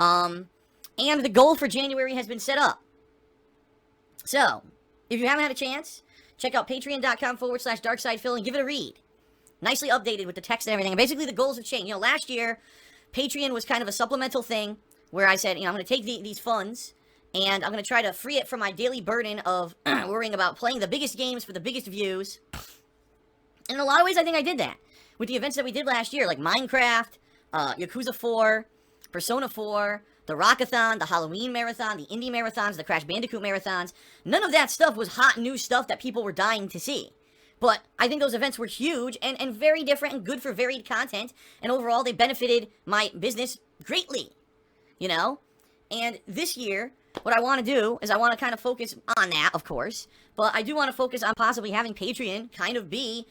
And the goal for January has been set up. So, if you haven't had a chance, check out patreon.com/darksidephil and give it a read. Nicely updated with the text and everything. And basically, the goals have changed. You know, last year, Patreon was kind of a supplemental thing where I said, you know, I'm going to take these funds and I'm going to try to free it from my daily burden of worrying about playing the biggest games for the biggest views. And in a lot of ways, I think I did that with the events that we did last year, like Minecraft, Yakuza 4, Persona 4, the Rockathon, the Halloween Marathon, the Indie Marathons, the Crash Bandicoot Marathons. None of that stuff was hot new stuff that people were dying to see. But I think those events were huge and very different and good for varied content. And overall, they benefited my business greatly, you know? And this year, what I want to do is I want to kind of focus on that, of course. But I do want to focus on possibly having Patreon kind of be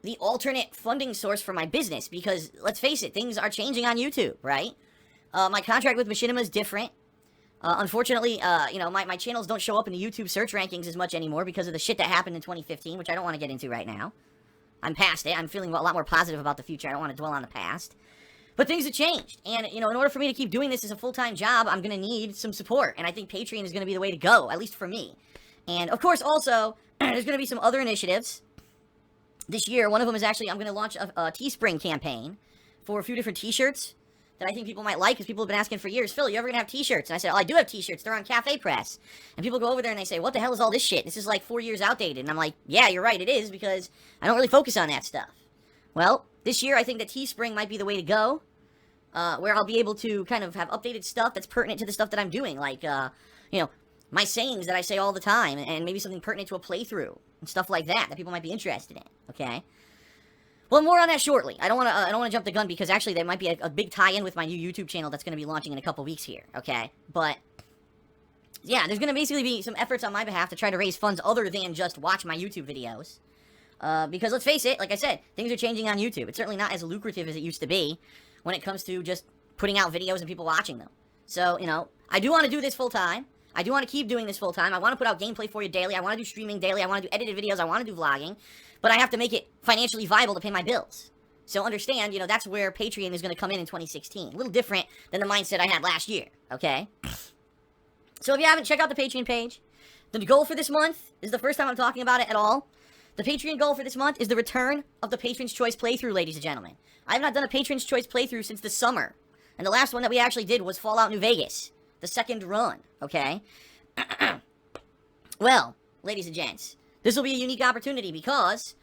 the alternate funding source for my business. Because, let's face it, things are changing on YouTube, right? My contract with Machinima is different. Unfortunately, you know, my channels don't show up in the YouTube search rankings as much anymore because of the shit that happened in 2015, which I don't want to get into right now. I'm past it. I'm feeling a lot more positive about the future. I don't want to dwell on the past. But things have changed. And, you know, in order for me to keep doing this as a full-time job, I'm going to need some support. And I think Patreon is going to be the way to go, at least for me. And, of course, also, there's going to be some other initiatives this year. One of them is actually, I'm going to launch a Teespring campaign for a few different t-shirts that I think people might like, because people have been asking for years, Phil, you ever gonna have t-shirts? And I said, oh, I do have t-shirts. They're on Cafe Press. And people go over there and they say, what the hell is all this shit? This is like 4 years outdated. And I'm like, yeah, you're right, it is, because I don't really focus on that stuff. Well, this year I think that Teespring might be the way to go, where I'll be able to kind of have updated stuff that's pertinent to the stuff that I'm doing, like, you know, my sayings that I say all the time, and maybe something pertinent to a playthrough, and stuff like that people might be interested in, okay? Well, more on that shortly. I don't want to jump the gun, because actually there might be a big tie-in with my new YouTube channel that's going to be launching in a couple weeks here, okay? But, yeah, there's going to basically be some efforts on my behalf to try to raise funds other than just watch my YouTube videos. Because, let's face it, like I said, things are changing on YouTube. It's certainly not as lucrative as it used to be when it comes to just putting out videos and people watching them. So, you know, I do want to do this full-time. I do want to keep doing this full-time. I want to put out gameplay for you daily. I want to do streaming daily. I want to do edited videos. I want to do vlogging. But I have to make it financially viable to pay my bills. So understand, you know, that's where Patreon is going to come in 2016. A little different than the mindset I had last year, okay? So if you haven't, check out the Patreon page. The goal for this month is the first time I'm talking about it at all. The Patreon goal for this month is the return of the Patron's Choice playthrough, ladies and gentlemen. I have not done a Patron's Choice playthrough since the summer. And the last one that we actually did was Fallout New Vegas. The second run, okay? Well, ladies and gents, this will be a unique opportunity because,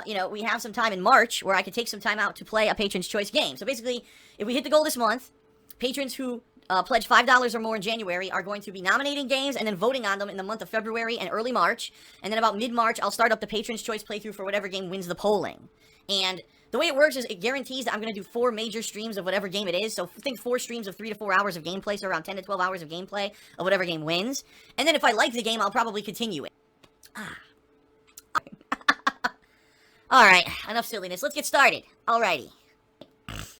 you know, we have some time in March where I could take some time out to play a Patron's Choice game. So basically, if we hit the goal this month, patrons who pledge $5 or more in January are going to be nominating games and then voting on them in the month of February and early March. And then about mid-March, I'll start up the Patron's Choice playthrough for whatever game wins the polling. And the way it works is it guarantees that I'm going to do 4 major streams of whatever game it is. So think 4 streams of 3 to 4 hours of gameplay, so around 10 to 12 hours of gameplay of whatever game wins. And then if I like the game, I'll probably continue it. Alright, enough silliness. Let's get started. Alrighty.